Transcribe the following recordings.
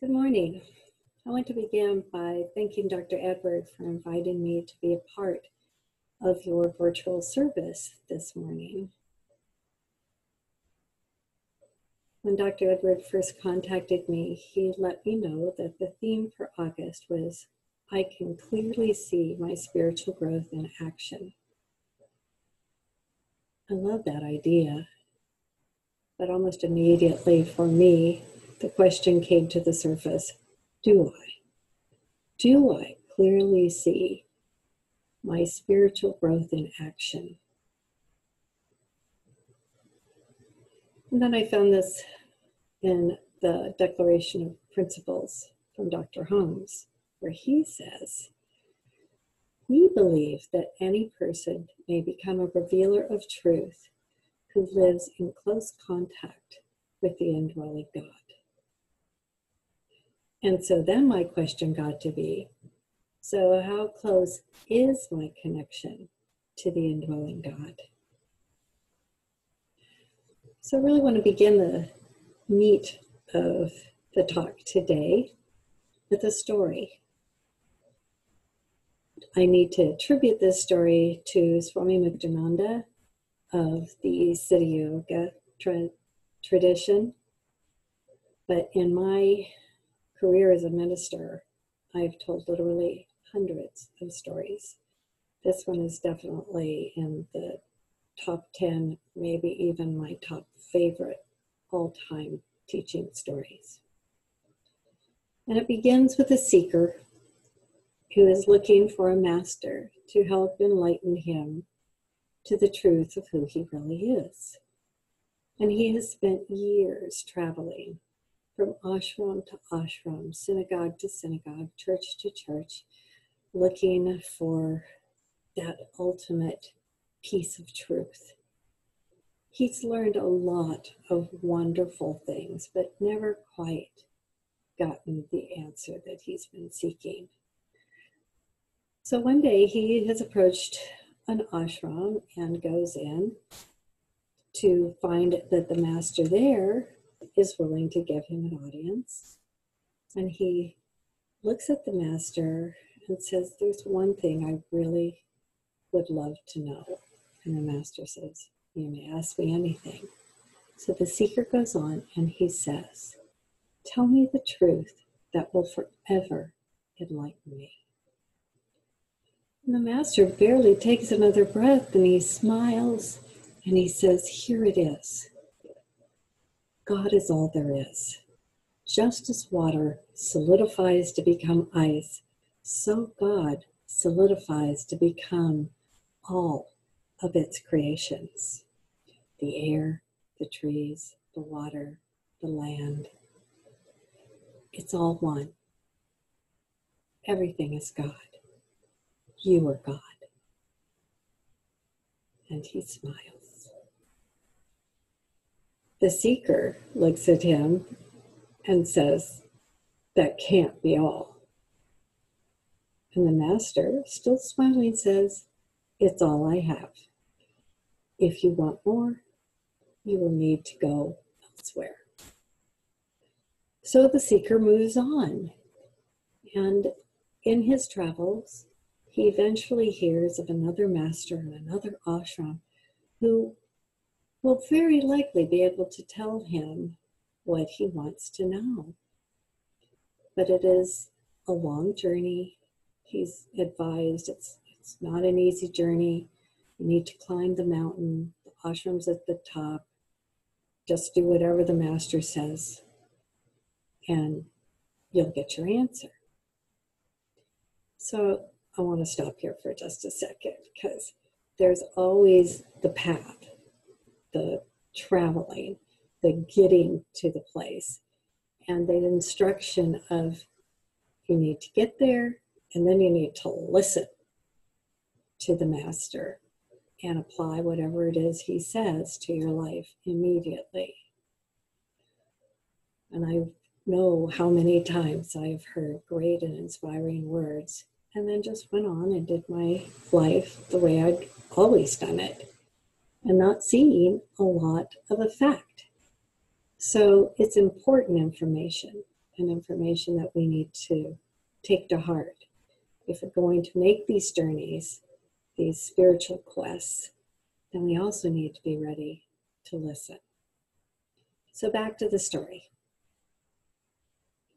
Good morning. I want to begin by thanking Dr. Edward for inviting me to be a part of your virtual service this morning. When Dr. Edward first contacted me, he let me know that the theme for August was, I can clearly see my spiritual growth in action. I love that idea, but almost immediately for me, the question came to the surface, do I clearly see my spiritual growth in action? And then I found this in the Declaration of Principles from Dr. Holmes, where he says, we believe that any person may become a revealer of truth who lives in close contact with the indwelling God. And so then my question got to be, so how close is my connection to the indwelling God? So I really want to begin the meat of the talk today with a story. I need to attribute this story to Swami Muktananda of the Siddha Yoga tradition. But in my career as a minister, I've told literally hundreds of stories. This one is definitely in the top 10, maybe even my top favorite all-time teaching stories. And it begins with a seeker who is looking for a master to help enlighten him to the truth of who he really is. And he has spent years traveling from ashram to ashram, synagogue to synagogue, church to church, looking for that ultimate piece of truth. He's learned a lot of wonderful things, but never quite gotten the answer that he's been seeking. So one day he has approached an ashram and goes in to find that the master there is willing to give him an audience. And he looks at the master and says, there's one thing I really would love to know. And the master says, you may ask me anything. So the seeker goes on and he says, tell me the truth that will forever enlighten me. And the master barely takes another breath and he smiles and he says, here it is. God is all there is. Just as water solidifies to become ice, so God solidifies to become all of its creations. The air, the trees, the water, the land. It's all one. Everything is God. You are God. And he smiles. The seeker looks at him and says, that can't be all. And the master, still smiling, says, it's all I have. If you want more, you will need to go elsewhere. So the seeker moves on. And in his travels, he eventually hears of another master in another ashram who will very likely be able to tell him what he wants to know. But it is a long journey. He's advised it's not an easy journey. You need to climb the mountain. The ashram's at the top. Just do whatever the master says, and you'll get your answer. So I want to stop here for just a second, because there's always the path, the traveling, the getting to the place, and the instruction of you need to get there, and then you need to listen to the master and apply whatever it is he says to your life immediately. And I know how many times I've heard great and inspiring words and then just went on and did my life the way I'd always done it and not seeing a lot of effect. So it's important information. and information that we need to take to heart. If we're going to make these journeys, these spiritual quests, then we also need to be ready to listen. So back to the story.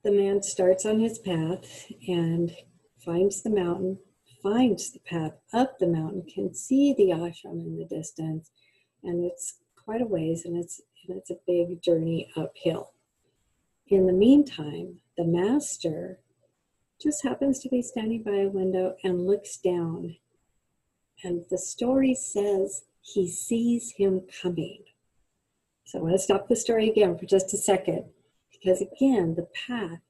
The man starts on his path and finds the mountain, finds the path up the mountain, can see the ashram in the distance, and it's quite a ways, and it's a big journey uphill. In the meantime, the master just happens to be standing by a window and looks down, and the story says he sees him coming. So I want to stop the story again for just a second, because again, the path,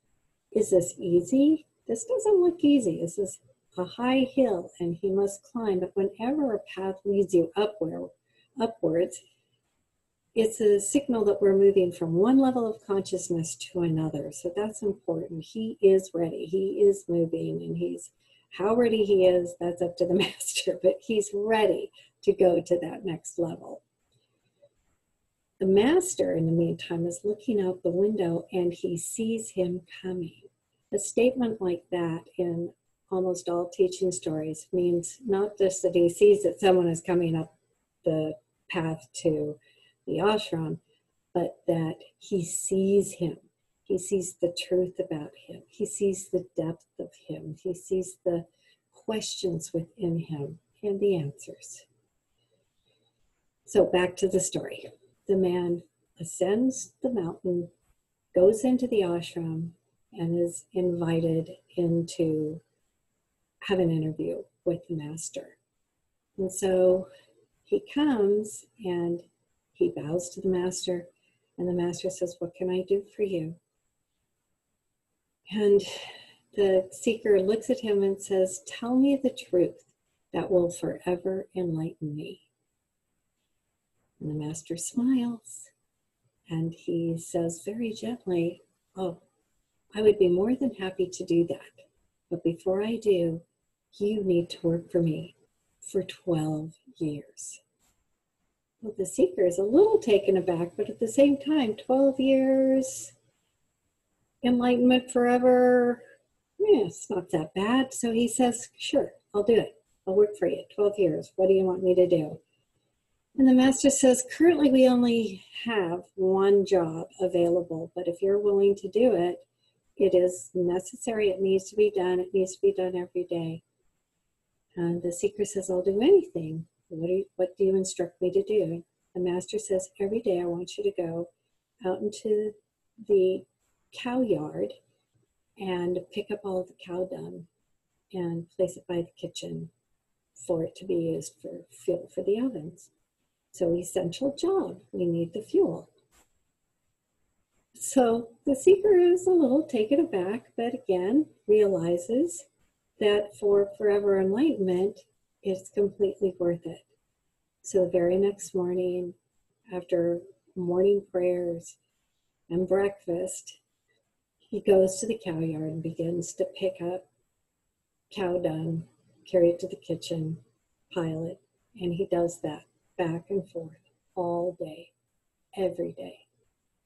is this easy? This doesn't look easy. This is a high hill and he must climb, but whenever a path leads you upwards, it's a signal that we're moving from one level of consciousness to another. So that's important. He is ready. He is moving, and how ready he is, that's up to the master, but he's ready to go to that next level. The master, in the meantime, is looking out the window and he sees him coming. A statement like that in almost all teaching stories means not just that he sees that someone is coming up the path to the ashram, but that he sees him. He sees the truth about him. He sees the depth of him. He sees the questions within him and the answers. So back to the story. The man ascends the mountain, goes into the ashram, and is invited in to have an interview with the master. And so he comes and he bows to the master, and the master says, "What can I do for you?" And the seeker looks at him and says, "Tell me the truth that will forever enlighten me." And the master smiles and he says very gently, "Oh, I would be more than happy to do that. But before I do, you need to work for me for 12 years. Well, the seeker is a little taken aback, but at the same time, 12 years, enlightenment forever, it's not that bad. So he says, "Sure, I'll do it. I'll work for you, 12 years. What do you want me to do?" And the master says, "Currently we only have one job available, but if you're willing to do it, it is necessary. It needs to be done. It needs to be done every day." And the seeker says, "I'll do anything. What do you instruct me to do?" The master says, "Every day I want you to go out into the cow yard and pick up all the cow dung and place it by the kitchen for it to be used for fuel for the ovens. So essential job, we need the fuel." So the seeker is a little taken aback, but again realizes that for forever enlightenment, it's completely worth it. So the very next morning, after morning prayers and breakfast, he goes to the cow yard and begins to pick up cow dung, carry it to the kitchen, pile it, and he does that back and forth all day, every day,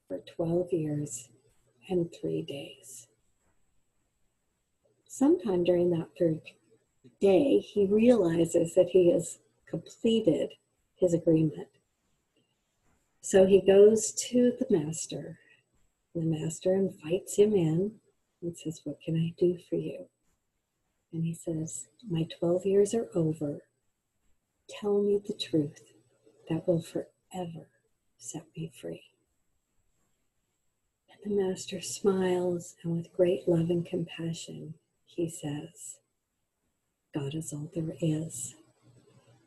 for 12 years and 3 days. Sometime during that third day, he realizes that he has completed his agreement. So he goes to the master. The master invites him in and says, "What can I do for you?" And he says, "My 12 years are over. Tell me the truth that will forever set me free." And the master smiles, and with great love and compassion, he says, "God is all there is.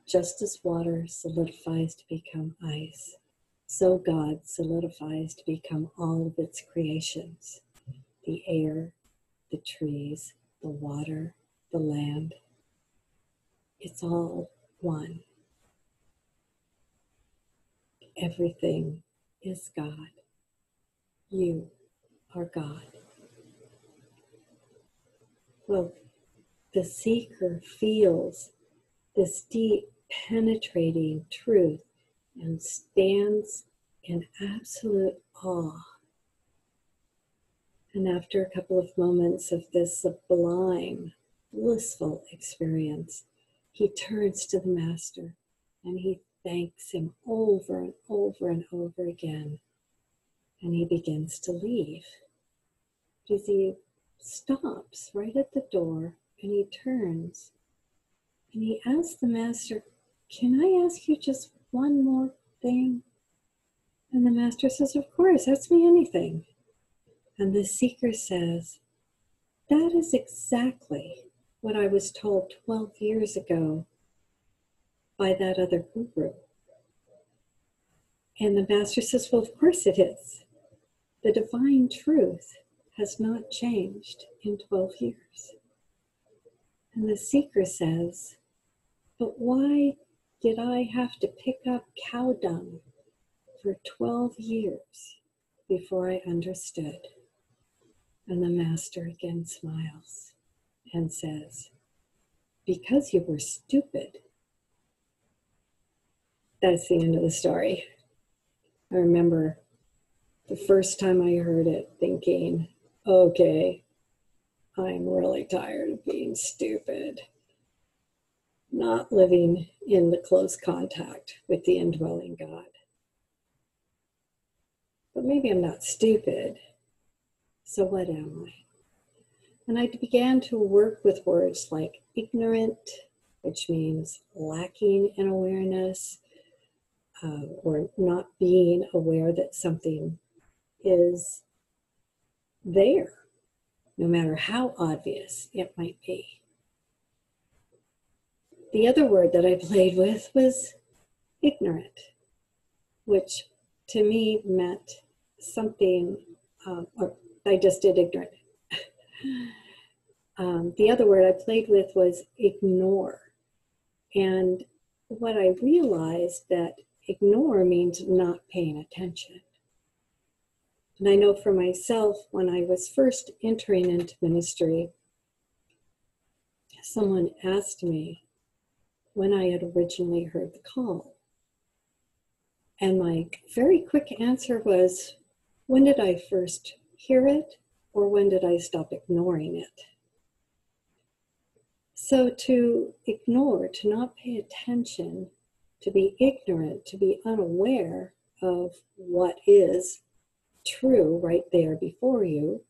Just as water solidifies to become ice, so God solidifies to become all of its creations, the air, the trees, the water, the land. It's all one. Everything is God. You are God." Well, the seeker feels this deep, penetrating truth and stands in absolute awe And after a couple of moments of this sublime, blissful experience, he turns to the master and he thanks him over and over and over again. And he begins to leave. Because he stops right at the door and he turns and he asks the master, "Can I ask you just one more thing?" And the master says, "Of course, ask me anything." And the seeker says, "That is exactly what I was told 12 years ago by that other guru." And the master says, "Well, of course it is. The divine truth has not changed in 12 years. And the seeker says, "But why did I have to pick up cow dung for 12 years before I understood?" And the master again smiles and says, "Because you were stupid." That's the end of the story. I remember the first time I heard it thinking, okay, I'm really tired of being stupid, not living in the close contact with the indwelling God. But maybe I'm not stupid, so what am I? And I began to work with words like ignorant, which means lacking in awareness, or not being aware that something is there, no matter how obvious it might be. The other word that I played with was ignorant, which to me meant something, or I just did ignorant. The other word I played with was ignore. And what I realized that ignore means not paying attention. And I know for myself, when I was first entering into ministry, someone asked me when I had originally heard the call. And my very quick answer was, when did I first hear it, or when did I stop ignoring it? So to ignore, to not pay attention, to be ignorant, to be unaware of what is true right there before you,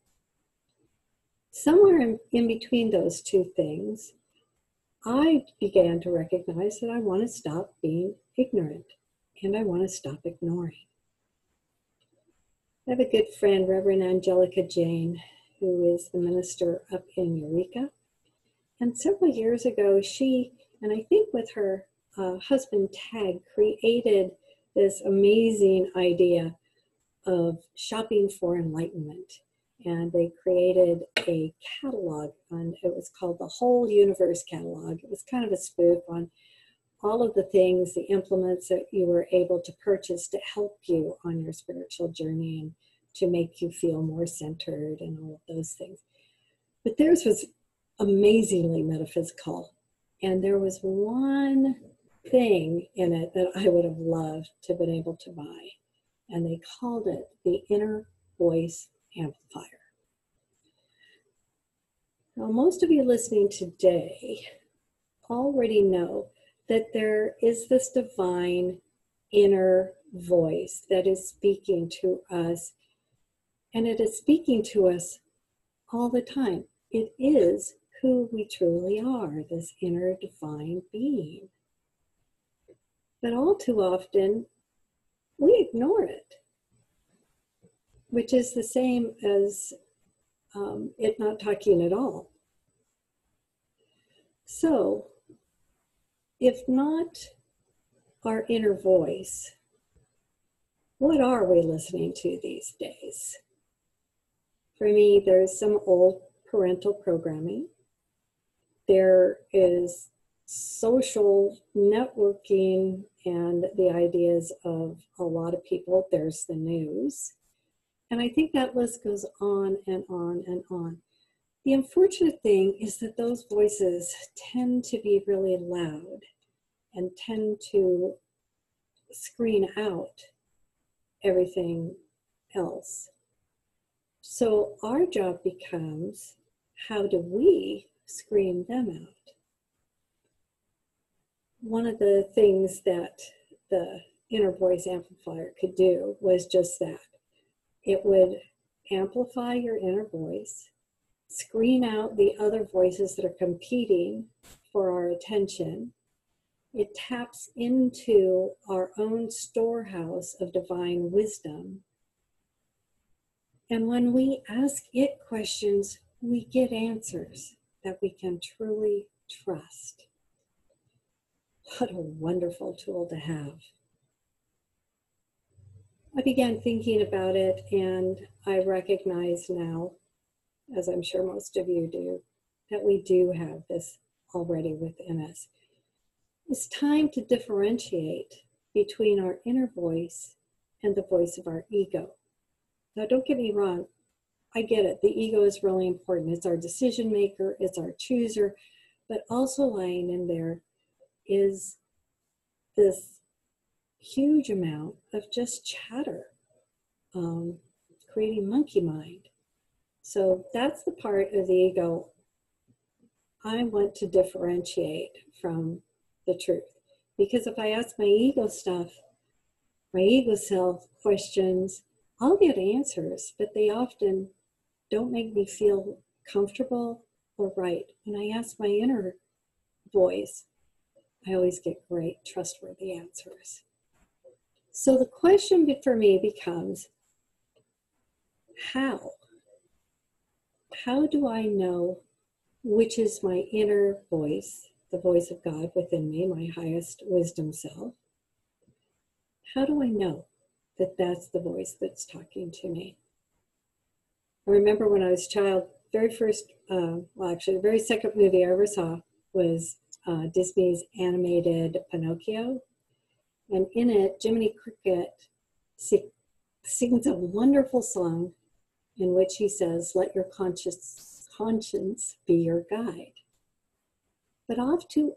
somewhere in between those two things, I began to recognize that I want to stop being ignorant and I want to stop ignoring. I have a good friend, Reverend Angelica Jane, who is the minister up in Eureka. And several years ago, she, and I think with her husband Tag, created this amazing idea of shopping for enlightenment. And they created a catalog, and it was called the Whole Universe Catalog. It was kind of a spoof on all of the things, the implements that you were able to purchase to help you on your spiritual journey and to make you feel more centered and all of those things. But theirs was amazingly metaphysical. And there was one thing in it that I would have loved to have been able to buy. And they called it the Inner Voice Amplifier. Now, most of you listening today already know that there is this divine inner voice that is speaking to us, and it is speaking to us all the time. It is who we truly are, this inner divine being. But all too often, we ignore it, which is the same as it not talking at all. So, if not our inner voice, what are we listening to these days? For me, there's some old parental programming. There is social networking and the ideas of a lot of people. There's the news. And I think that list goes on and on and on. The unfortunate thing is that those voices tend to be really loud and tend to screen out everything else. So our job becomes, how do we screen them out? One of the things that the inner voice amplifier could do was just that. It would amplify your inner voice, screen out the other voices that are competing for our attention. It taps into our own storehouse of divine wisdom. And when we ask it questions, we get answers that we can truly trust. What a wonderful tool to have. I began thinking about it, and I recognize now, as I'm sure most of you do, that we do have this already within us. It's time to differentiate between our inner voice and the voice of our ego. Now, don't get me wrong, I get it. The ego is really important. It's our decision maker, it's our chooser, but also lying in there is this huge amount of just chatter, creating monkey mind. So that's the part of the ego I want to differentiate from the truth. Because if I ask my ego stuff, my ego self questions, I'll get answers, but they often don't make me feel comfortable or right. When I ask my inner voice, I always get great, trustworthy answers. So the question for me becomes, how? How do I know which is my inner voice, the voice of God within me, my highest wisdom self? How do I know that that's the voice that's talking to me? I remember when I was a child, the very second movie I ever saw was Disney's animated Pinocchio. And in it, Jiminy Cricket sings a wonderful song in which he says, "Let your conscience be your guide." But all too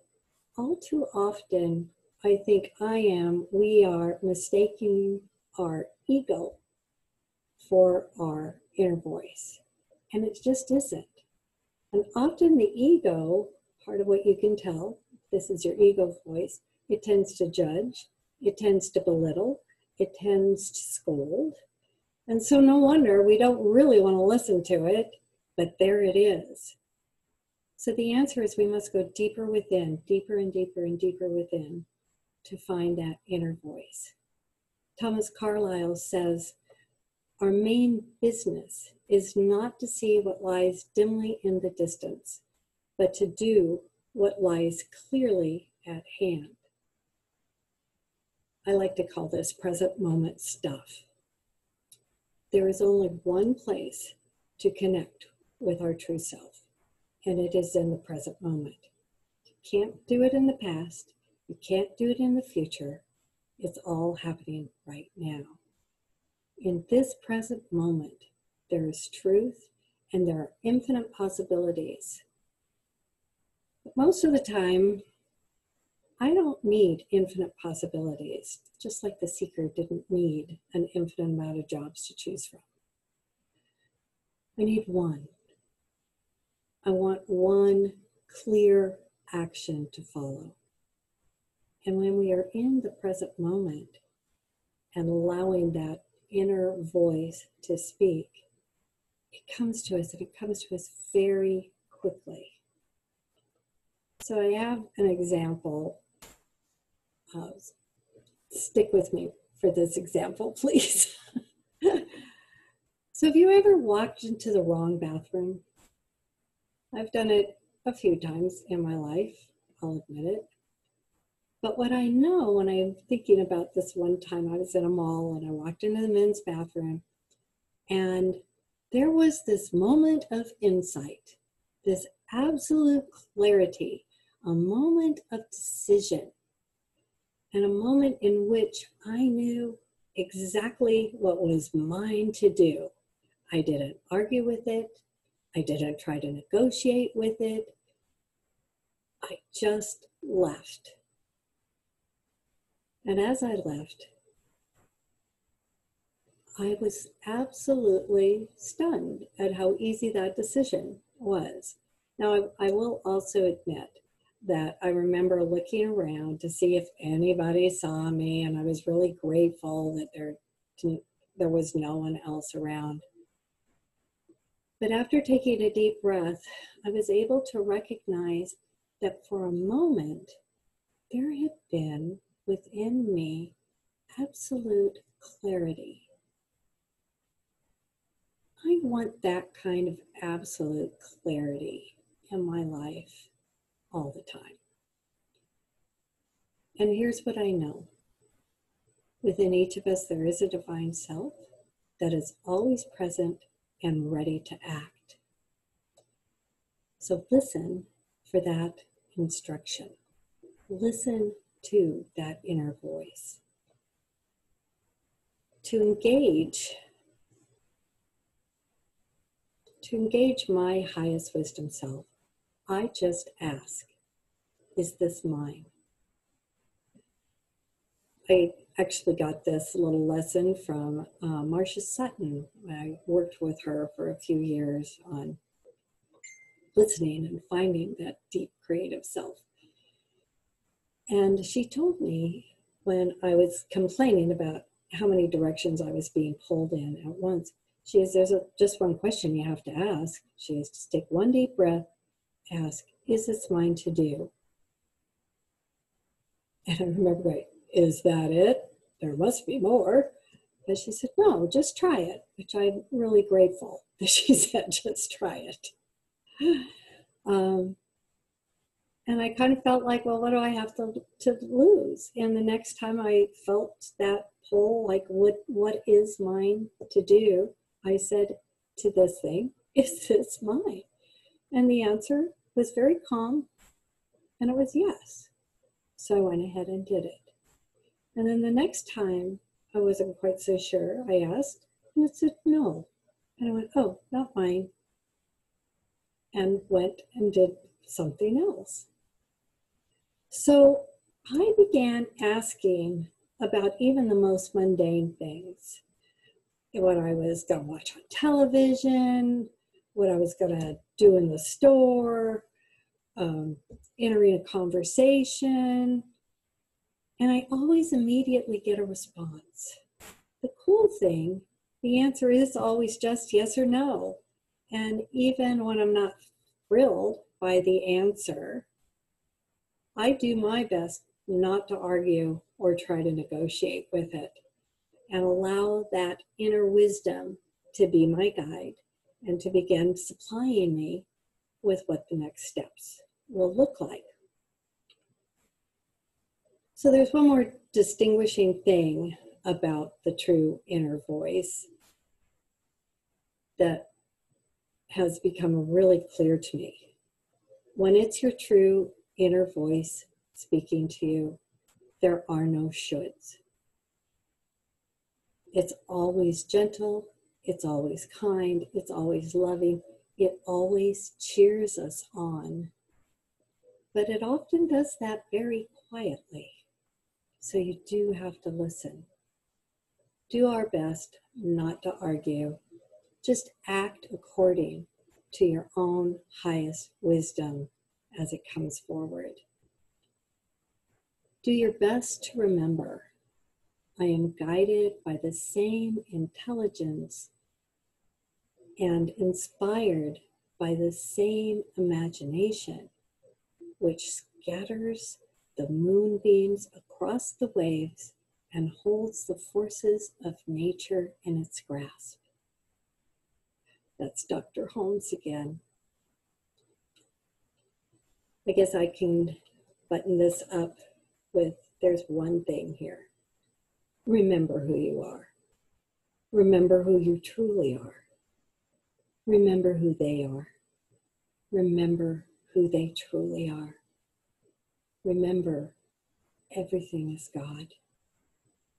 often, I think we are mistaking our ego for our inner voice. And it just isn't. And often the ego, part of what you can tell, this is your ego voice, it tends to judge, it tends to belittle, it tends to scold. And so no wonder we don't really want to listen to it, but there it is. So the answer is we must go deeper within, deeper and deeper and deeper within to find that inner voice. Thomas Carlyle says, "Our main business is not to see what lies dimly in the distance, but to do what lies clearly at hand." I like to call this present moment stuff. There is only one place to connect with our true self, and it is in the present moment. You can't do it in the past. You can't do it in the future. It's all happening right now. In this present moment, there is truth and there are infinite possibilities. But most of the time, I don't need infinite possibilities, just like the seeker didn't need an infinite amount of jobs to choose from. I need one. I want one clear action to follow. And when we are in the present moment and allowing that inner voice to speak, it comes to us, and it comes to us very quickly. So I have an example. Stick with me for this example, please. So have you ever walked into the wrong bathroom? I've done it a few times in my life, I'll admit it. But what I know when I'm thinking about this one time, I was in a mall and I walked into the men's bathroom, and there was this moment of insight, this absolute clarity, a moment of decision, and a moment in which I knew exactly what was mine to do. I didn't argue with it. I didn't try to negotiate with it. I just left. And as I left, I was absolutely stunned at how easy that decision was. Now, I will also admit that I remember looking around to see if anybody saw me, and I was really grateful that there was no one else around. But after taking a deep breath, I was able to recognize that for a moment, there had been within me absolute clarity. I want that kind of absolute clarity in my life all the time. And here's what I know. Within each of us, there is a divine self that is always present and ready to act. So listen for that instruction. Listen to that inner voice. To engage my highest wisdom self, I just ask, is this mine? I actually got this little lesson from Marcia Sutton. I worked with her for a few years on listening and finding that deep creative self. And she told me when I was complaining about how many directions I was being pulled in at once, she says, there's just one question you have to ask. She says, just take one deep breath, ask, is this mine to do? And I remember going, is that it? There must be more. And she said, no, just try it, which I'm really grateful that she said, just try it. And I kind of felt like, well, what do I have to lose? And the next time I felt that pull, like what is mine to do? I said to this thing, is this mine? And the answer was very calm, and it was yes. So I went ahead and did it. And then the next time I wasn't quite so sure, I asked, and it said no. And I went, oh, not mine. And went and did something else. So I began asking about even the most mundane things. What I was going to watch on television, what I was going to do in the store, entering a conversation. And I always immediately get a response. The cool thing, the answer is always just yes or no. And even when I'm not thrilled by the answer, I do my best not to argue or try to negotiate with it and allow that inner wisdom to be my guide and to begin supplying me with what the next steps will look like. So there's one more distinguishing thing about the true inner voice that has become really clear to me. When it's your true inner voice speaking to you, there are no shoulds. It's always gentle, it's always kind, it's always loving, it always cheers us on. But it often does that very quietly. So you do have to listen. Do our best not to argue. Just act according to your own highest wisdom as it comes forward. Do your best to remember, I am guided by the same intelligence and inspired by the same imagination, which scatters the moonbeams across the waves and holds the forces of nature in its grasp. That's Dr. Holmes again. I guess I can button this up with, there's one thing here. Remember who you are. Remember who you truly are. Remember who they are. Remember who they truly are. Remember, everything is God.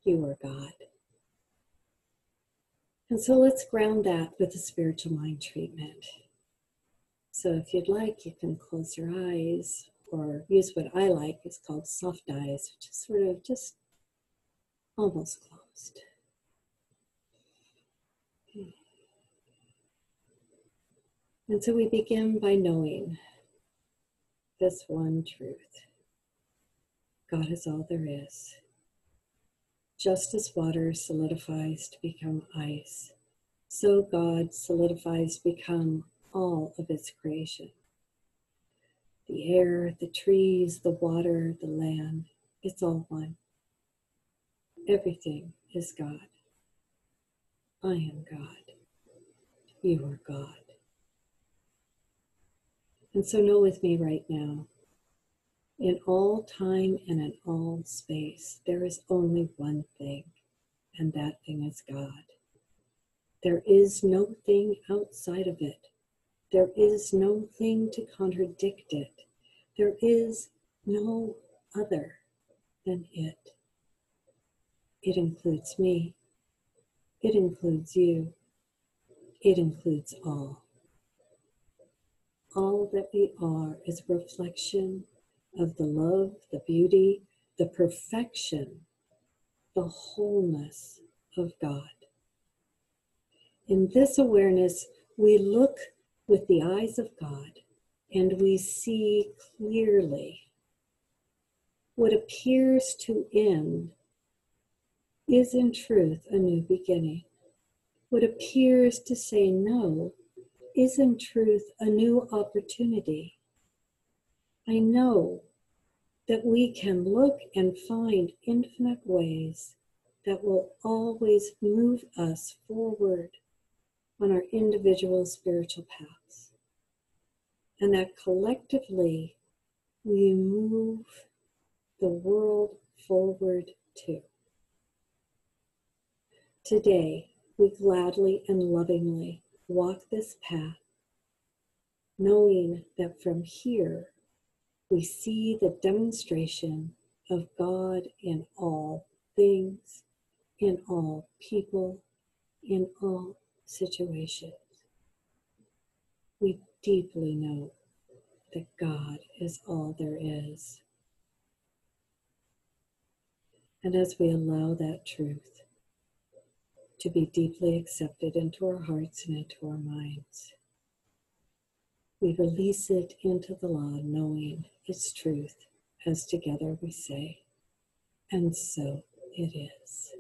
You are God. And so let's ground that with a spiritual mind treatment. So if you'd like, you can close your eyes or use what I like. It's called soft eyes, which is sort of just almost closed. And so we begin by knowing this one truth. God is all there is. Just as water solidifies to become ice, so God solidifies to become all of its creation. The air, the trees, the water, the land, it's all one. Everything is God. I am God. You are God. And so know with me right now, in all time and in all space, there is only one thing, and that thing is God. There is no thing outside of it. There is no thing to contradict it. There is no other than it. It includes me. It includes you. It includes all. All that we are is a reflection of the love, the beauty, the perfection, the wholeness of God. In this awareness, we look with the eyes of God and we see clearly what appears to end is in truth a new beginning. What appears to say no is in truth a new opportunity. I know that we can look and find infinite ways that will always move us forward on our individual spiritual paths. And that collectively we move the world forward too. Today, we gladly and lovingly walk this path, knowing that from here we see the demonstration of God in all things, in all people, in all situations. We deeply know that God is all there is. And as we allow that truth to be deeply accepted into our hearts and into our minds, we release it into the law, knowing its truth, as together we say, and so it is.